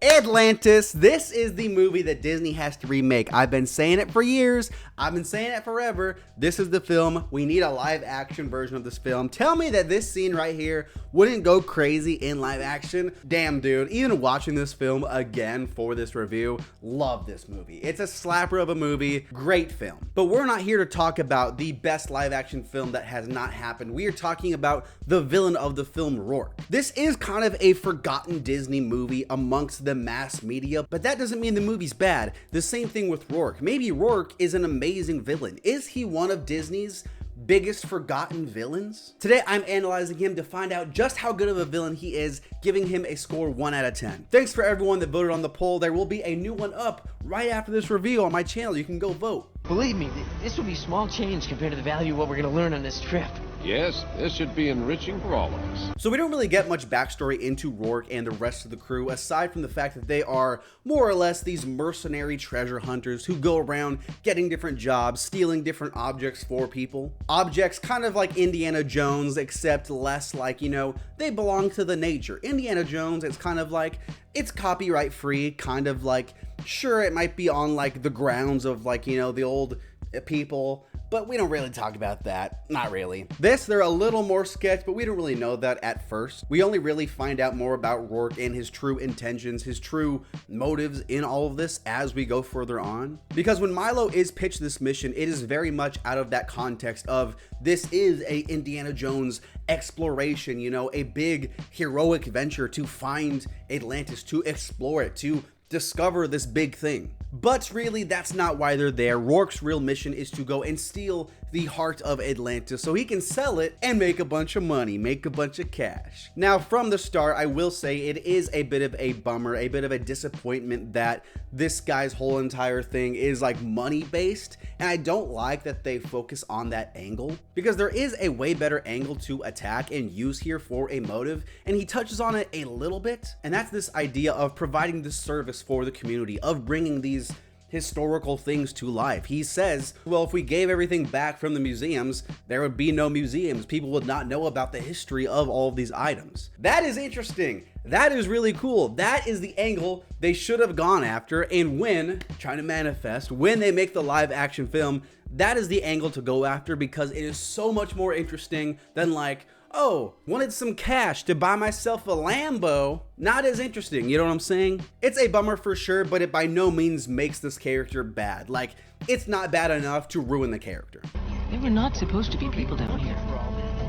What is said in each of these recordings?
Atlantis, this is the movie that Disney has to remake. I've been saying it for years. I've been saying it forever. This is the film. We need a live action version of this film. Tell me that this scene right here wouldn't go crazy in live action. Damn, dude. Even watching this film again for this review, love this movie. It's a slapper of a movie. Great film. But we're not here to talk about the best live action film that has not happened. We are talking about the villain of the film, Rourke. This is kind of a forgotten Disney movie amongst the mass media, but that doesn't mean the movie's bad. The same thing with Rourke. Maybe Rourke is an amazing villain. Is he one of Disney's biggest forgotten villains? Today I'm analyzing him to find out just how good of a villain he is, giving him a score 1 out of 10. Thanks for everyone that voted on the poll. There will be a new one up right after this review on my channel. You can go vote. Believe me, this will be small change compared to the value of what we're going to learn on this trip. Yes, this should be enriching for all of us. So we don't really get much backstory into Rourke and the rest of the crew, aside from the fact that they are more or less these mercenary treasure hunters who go around getting different jobs, stealing different objects for people. Objects kind of like Indiana Jones, except less like, you know, they belong to the nature. Indiana Jones, it's kind of like, it's copyright free, kind of like, sure, it might be on like the grounds of like, you know, the old people, but we don't really talk about that. Not really. This, they're a little more sketch, but we don't really know that at first. We only really find out more about Rourke and his true intentions, his true motives in all of this as we go further on. Because when Milo is pitched this mission, it is very much out of that context of this is a Indiana Jones exploration, you know, a big heroic venture to find Atlantis, to explore it, to discover this big thing. But really, that's not why they're there. Rourke's real mission is to go and steal the heart of Atlantis so he can sell it and make a bunch of money, make a bunch of cash. Now, from the start, I will say it is a bit of a bummer, a bit of a disappointment that this guy's whole entire thing is like money based. And I don't like that they focus on that angle, because there is a way better angle to attack and use here for a motive. And he touches on it a little bit. And that's this idea of providing the service for the community, of bringing these historical things to life. He says, well, if we gave everything back from the museums, there would be no museums. People would not know about the history of all of these items. That is interesting. That is really cool. That is the angle they should have gone after. And when trying to manifest, when they make the live action film, that is the angle to go after, because it is so much more interesting than like, oh, wanted some cash to buy myself a Lambo. Not as interesting, you know what I'm saying? It's a bummer for sure, but it by no means makes this character bad. Like, it's not bad enough to ruin the character. There were not supposed to be people down here.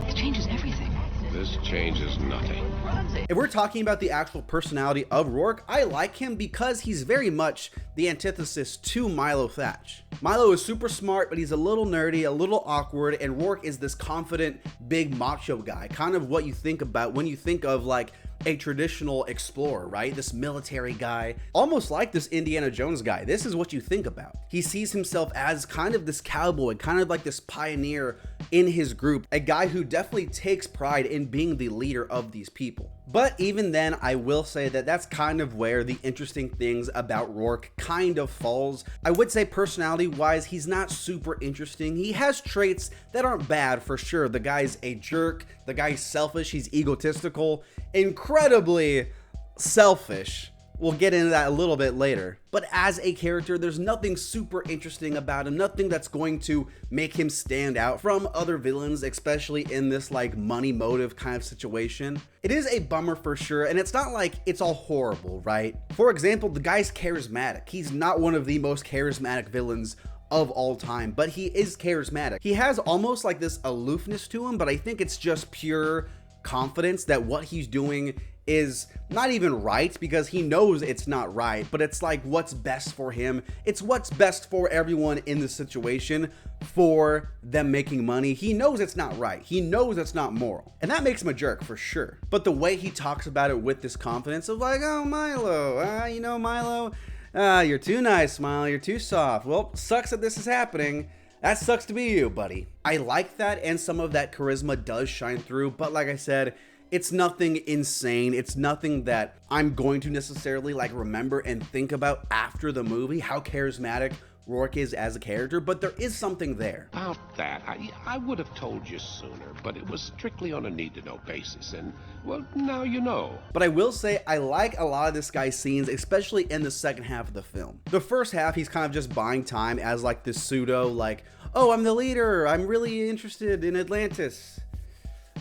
It changes everything. This changes nothing. If we're talking about the actual personality of Rourke, I like him because he's very much the antithesis to Milo Thatch. Milo is super smart, but he's a little nerdy, a little awkward, and Rourke is this confident, big macho guy, kind of what you think about when you think of like a traditional explorer, right? This military guy, almost like this Indiana Jones guy. This is what you think about. He sees himself as kind of this cowboy, kind of like this pioneer in his group, a guy who definitely takes pride in being the leader of these people. But even then, I will say that that's kind of where the interesting things about Rourke kind of falls. I would say personality-wise, he's not super interesting. He has traits that aren't bad for sure. The guy's a jerk. The guy's selfish. He's egotistical. Incredibly selfish. We'll get into that a little bit later. But as a character, there's nothing super interesting about him, nothing that's going to make him stand out from other villains, especially in this like money motive kind of situation. It is a bummer for sure, and it's not like it's all horrible, right? For example, the guy's charismatic. He's not one of the most charismatic villains of all time, but he is charismatic. He has almost like this aloofness to him, but I think it's just pure confidence that what he's doing is not even right, because he knows it's not right, but it's like what's best for him. It's what's best for everyone in the situation, for them making money. He knows it's not right. He knows it's not moral. And that makes him a jerk for sure. But the way he talks about it with this confidence of like, oh, Milo, you know, Milo, you're too nice, Milo, you're too soft. Well, sucks that this is happening. That sucks to be you, buddy. I like that, and some of that charisma does shine through, but like I said, it's nothing insane. It's nothing that I'm going to necessarily like remember and think about after the movie, how charismatic Rourke is as a character, but there is something there. About that, I would have told you sooner, but it was strictly on a need-to-know basis, and, well, now you know. But I will say, I like a lot of this guy's scenes, especially in the second half of the film. The first half, he's kind of just buying time as like this pseudo, like, oh, I'm the leader, I'm really interested in Atlantis.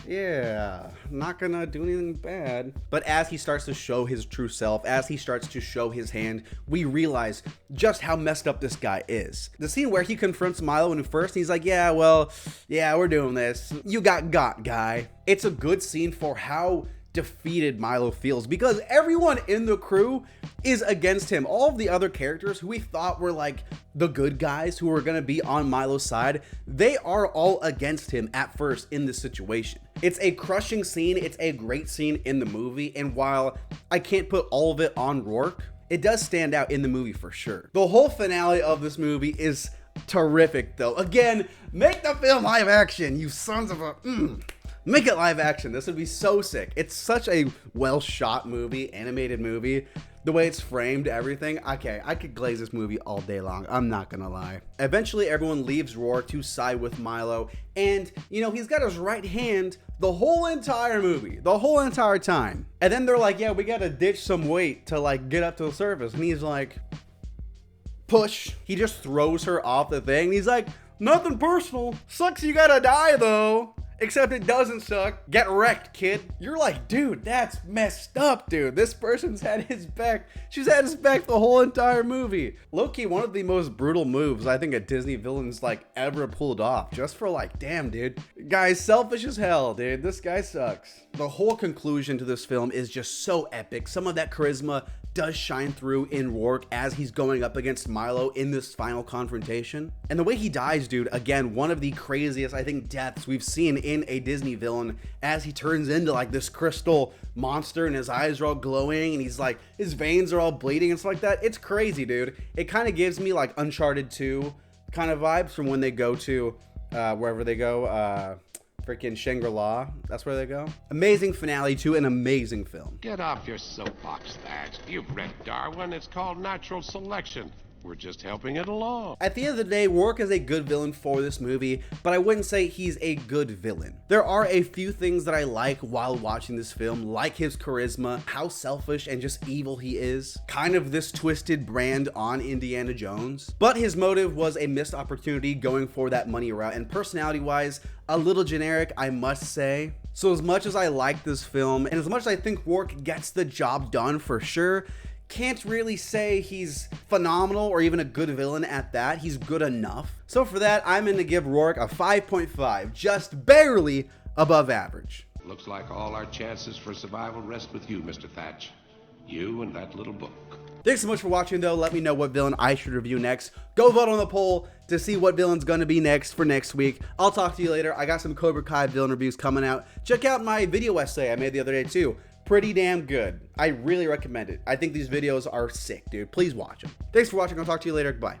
Yeah, not gonna do anything bad. But as he starts to show his true self, as he starts to show his hand, we realize just how messed up this guy is. The scene where he confronts Milo in first, he's like, yeah, well, yeah, we're doing this. You got guy. It's a good scene for how defeated Milo feels, because everyone in the crew is against him. All of the other characters who we thought were like the good guys who were gonna be on Milo's side, they are all against him at first in this situation. It's a crushing scene, it's a great scene in the movie, and while I can't put all of it on Rourke, it does stand out in the movie for sure. The whole finale of this movie is terrific though. Again, make the film live action, you sons of a make it live action. This would be so sick. It's such a well shot movie, animated movie. The way it's framed, everything. Okay, I could glaze this movie all day long. I'm not gonna lie. Eventually, everyone leaves Rourke to side with Milo. And, you know, he's got his right hand the whole entire movie, the whole entire time. And then they're like, yeah, we gotta ditch some weight to, like, get up to the surface. And he's like, push. He just throws her off the thing. He's like, nothing personal. Sucks you gotta die, though. Except it doesn't suck. Get wrecked, kid. You're like, dude, that's messed up, dude. This person's had his back. She's had his back the whole entire movie. Low-key, one of the most brutal moves I think a Disney villain's like ever pulled off. Just for like, damn, dude. Guy's selfish as hell, dude. This guy sucks. The whole conclusion to this film is just so epic. Some of that charisma does shine through in Rourke as he's going up against Milo in this final confrontation. And the way he dies, dude, again, one of the craziest, I think, deaths we've seen in a Disney villain, as he turns into like this crystal monster and his eyes are all glowing and he's like, his veins are all bleeding and stuff like that. It's crazy, dude. It kind of gives me like Uncharted 2 kind of vibes from when they go to wherever they go, freaking Shangri-La. That's where they go. Amazing finale to an amazing film. Get off your soapbox, Thatch. You've read Darwin. It's called natural selection. We're just helping it along. At the end of the day, Rourke is a good villain for this movie, but I wouldn't say he's a good villain. There are a few things that I like while watching this film, like his charisma, how selfish and just evil he is, kind of this twisted brand on Indiana Jones. But his motive was a missed opportunity going for that money route, and personality-wise, a little generic, I must say. So as much as I like this film, and as much as I think Rourke gets the job done for sure, can't really say he's phenomenal or even a good villain at that. He's good enough. So for that, I'm going to give Rourke a 5.5, just barely above average. Looks like all our chances for survival rest with you, Mr. Thatch. You and that little book. Thanks so much for watching, though. Let me know what villain I should review next. Go vote on the poll to see what villain's going to be next for next week. I'll talk to you later. I got some Cobra Kai villain reviews coming out. Check out my video essay I made the other day, too. Pretty damn good. I really recommend it. I think these videos are sick, dude. Please watch them. Thanks for watching. I'll talk to you later. Bye.